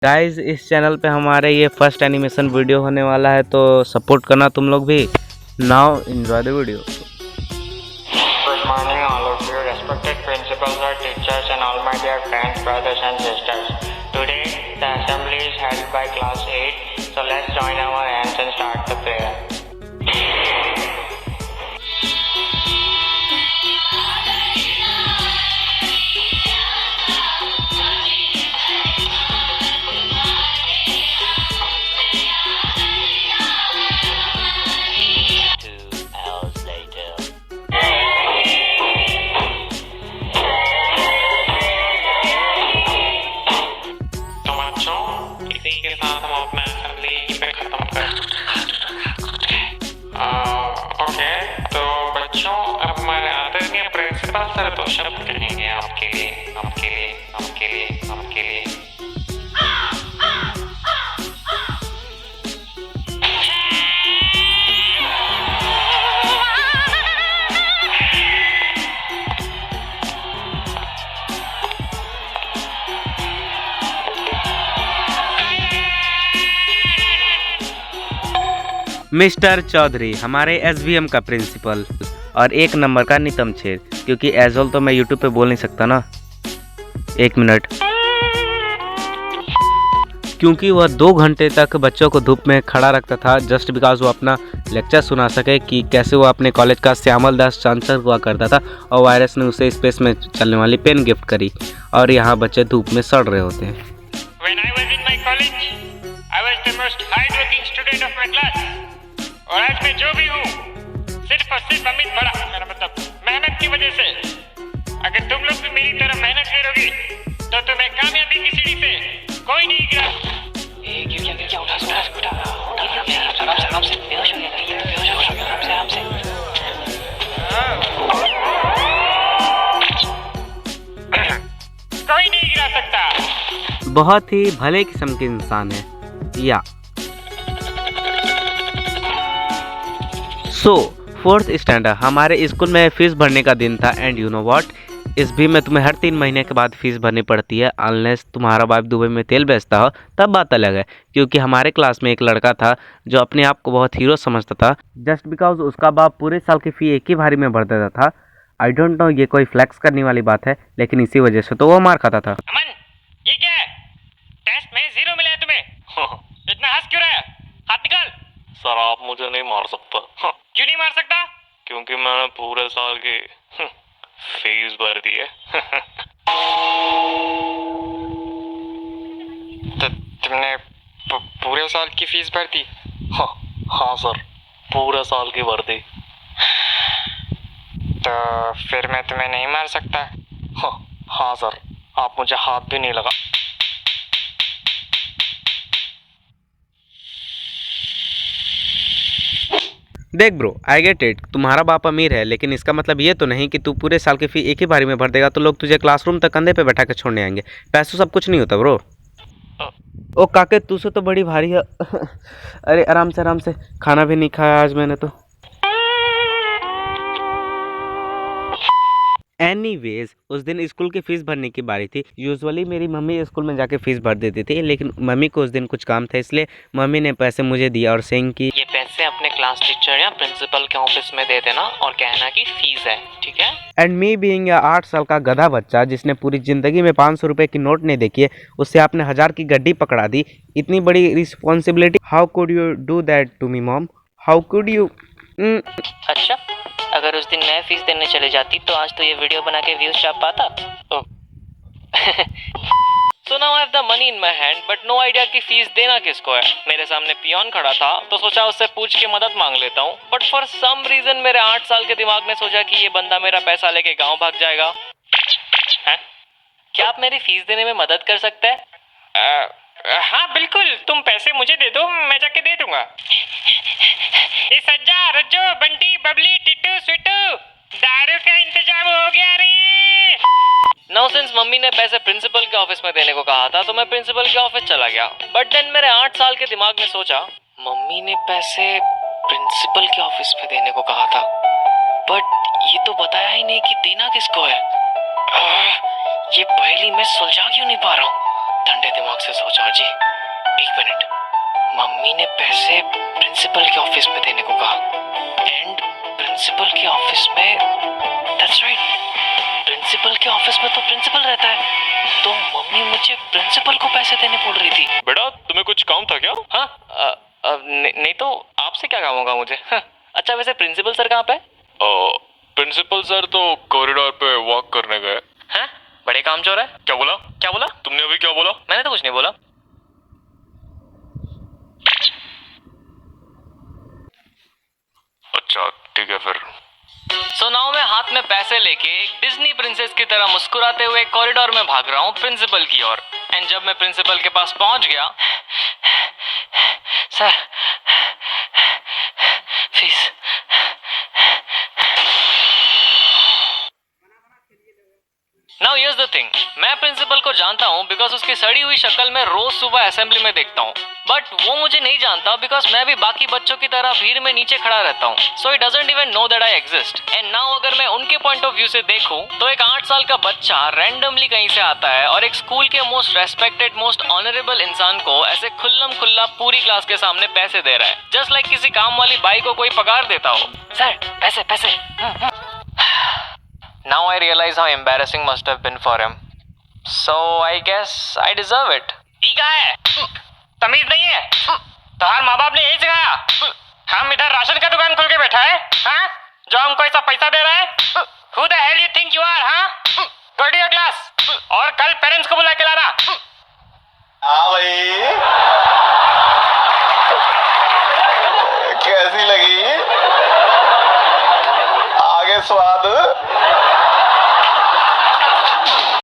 Guys इस channel पे हमारे ये फर्स्ट एनिमेशन वीडियो होने वाला है, तो सपोर्ट करना तुम लोग भी। Now enjoy the video. Good morning, all of you, respected principals or teachers, and all my dear friends, brothers, and sisters. Today, the assembly is held by class 8, so let's join our hands and start the prayer. तो बच्चों, इसी के साथ हम अपना assembly पे खत्म कर ओके। तो बच्चों, अब हमारे आदरणीय प्रिंसिपल सर दो शब्द कहेंगे आपके लिए, आपके लिए, आपके लिए, आपके लिए। मिस्टर चौधरी हमारे एसवीएम का प्रिंसिपल और एक नंबर का नितम छेद, क्योंकि एजोल तो मैं यूट्यूब पे बोल नहीं सकता ना। एक मिनट, क्योंकि वह 2 घंटे तक बच्चों को धूप में खड़ा रखता था जस्ट बिकॉज वो अपना लेक्चर सुना सके कि कैसे वो अपने कॉलेज का श्यामल दास चांसलर हुआ करता था और वायरस ने उसे स्पेस में चलने वाली पेन गिफ्ट करी और यहाँ बच्चे धूप में सड़ रहे होते हैं। When I was in my college, I was the most hardworking student of my class. और आज मैं जो भी हूँ, सिर्फ और सिर्फ अमित बड़ा, मेरा मतलब मेहनत की वजह से। अगर तुम लोग भी मेरी तरह मेहनत करोगे, तो तुम्हें कामयाबी की सीढ़ी से कोई नहीं गिरा। कोई नहीं गिरा सकता। बहुत ही भले किस्म के इंसान है या सो 4th स्टैंडर्ड हमारे स्कूल में फीस भरने का दिन था एंड यू नो व्हाट, इस भी में तुम्हें हर 3 महीने के बाद फीस भरनी पड़ती है अनलेस तुम्हारा बाप दुबई में तेल बेचता हो, तब बात अलग है। क्योंकि हमारे क्लास में एक लड़का था जो अपने आप को बहुत हीरो समझता था जस्ट बिकॉज उसका बाप पूरे साल की फ़ी एक ही बारी में भर देता था। आई डोंट नो ये कोई फ्लैक्स करने वाली बात है, लेकिन इसी वजह से तो वो मार खाता था। अमन, ये क्या है? टेस्ट में 0 मिला है तुम्हें। इतना हंस क्यों रहा है? हाथ निकाल। सर आप मुझे नहीं मार सकता। क्यों नहीं मार सकता? क्योंकि मैंने पूरे साल की फीस भर दी है। तो तुमने पूरे साल की फीस भर दी? हाँ सर, पूरे साल की भर दी। तो फिर मैं तुम्हें नहीं मार सकता? हाँ सर, आप मुझे हाथ भी नहीं लगा। देख ब्रो, आई गेट इट, तुम्हारा बाप अमीर है, लेकिन इसका मतलब ये तो नहीं कि तू पूरे साल की फी एक ही बारी में भर देगा तो लोग तुझे क्लासरूम तक कंधे पे बैठा के छोड़ने आएंगे। पैसों सब कुछ नहीं होता ब्रो। ओ काके, तू से तो बड़ी भारी है। अरे आराम से, खाना भी नहीं खाया आज मैंने तो। एनीवेज, उस दिन स्कूल की फीस भरने की बारी थी। यूजुअली मेरी मम्मी स्कूल में जाके फीस भर देती थी, लेकिन मम्मी को उस दिन कुछ काम था, इसलिए मम्मी ने पैसे मुझे दिए और सेइंग कि ये पैसे अपने क्लास टीचर या प्रिंसिपल के ऑफिस में दे देना और कहना कि फीस है, ठीक है? एंड मी बीइंग 8 साल का गधा बच्चा जिसने पूरी जिंदगी में 500 रुपए की नोट नहीं देखी है, उससे आपने 1000 की गड्डी पकड़ा दी। इतनी बड़ी responsibility, how could you do that to me mom? How could you? अच्छा, अगर उस दिन मैं फीस देने चले जाती तो आज तो ये वीडियो बना के व्यूज छाप पाता। So now I have the money in my hand, but no idea कि फीस देना किसको है। मेरे सामने पियोन खड़ा था तो सोचा उससे पूछ के मदद मांग लेता हूँ, बट फॉर सम रीजन मेरे 8 साल के दिमाग ने सोचा कि ये बंदा मेरा पैसा लेके गांव भाग जाएगा। हैं? क्या आप मेरी फीस देने में मदद कर सकते हैं? हाँ बिल्कुल, तुम पैसे मुझे दे दो, मैं जाके दे दूंगा। सज्जा, रज्जो, बंटी, बबली, टिट्टू, स्वीटू, दारू का इंतजाम हो गया रे। नाउ सिंस मम्मी ने पैसे प्रिंसिपल के ऑफिस में देने को कहा था तो मैं प्रिंसिपल के ऑफिस चला गया। बट देन मेरे 8 साल के दिमाग ने सोचा, मम्मी ने पैसे प्रिंसिपल के ऑफिस में देने को कहा था, बट ये तो बताया ही नहीं कि देना किसको है। ये पहली मैं सुलझा क्यों नहीं पा रहा हूँ? ठंडे दिमाग से सोचा जी। एक मिनट, मम्मी ने पैसे प्रिंसिपल के ऑफिस में देने को कहा एंड प्रिंसिपल के ऑफिस में, दैट्स राइट, प्रिंसिपल के ऑफिस में तो प्रिंसिपल रहता है, तो मम्मी मुझे प्रिंसिपल को पैसे देने बोल रही थी। बेटा तुम्हें कुछ काम था क्या? हाँ, नहीं तो आपसे क्या काम होगा मुझे? हाँ, अच्छा वैसे प्रिंसिपल सर कहाँ पे? प्रिंसिपल सर तो कॉरिडोर पे वॉक करने गए। हैं? बड़े कामचोर है। क्या बोला? क्या बोला? तुमने अभी क्या बोला? मैंने तो कुछ नहीं बोला। अच्छा ठीक है फिर। सो नाउ मैं हाथ में पैसे लेके एक डिज्नी प्रिंसेस की तरह मुस्कुराते हुए कॉरिडोर में भाग रहा हूँ प्रिंसिपल की ओर। एंड जब मैं प्रिंसिपल के पास पहुंच गया, sir fees. Now here's the thing, मैं प्रिंसिपल को जानता हूँ बिकॉज उसकी सड़ी हुई शक्ल में रोज सुबह असेंबली में देखता हूँ, बट वो मुझे नहीं जानता बिकॉज मैं भी बाकी बच्चों की तरह भीड़ में नीचे खड़ा रहता हूँ। So he doesn't even know that I exist. And now अगर मैं उनके पॉइंट ऑफ व्यू से देखूं तो एक 8 साल का बच्चा रैंडमली कहीं से आता है और एक स्कूल के मोस्ट रेस्पेक्टेड मोस्ट ऑनरेबल इंसान को ऐसे खुल्लम खुल्ला पूरी क्लास के सामने पैसे दे रहा है, जस्ट लाइक किसी काम वाली बाई को कोई पगार देता हो। सर पैसे पैसे। Now I realize how embarrassing must have been for him. So I guess I deserve it. ई कहा है? तमीज नहीं है? तुम्हारे माँ बाप ने यही सिखाया? हम इधर राशन का दुकान खोल के बैठा है, हाँ? जो हमको ऐसा पैसा दे रहा है? Who the hell you think you are, हाँ? Go to your class. और कल पेरेंट्स को बुला के लाना। हाँ भाई, कैसी लगी? आगे स्वाद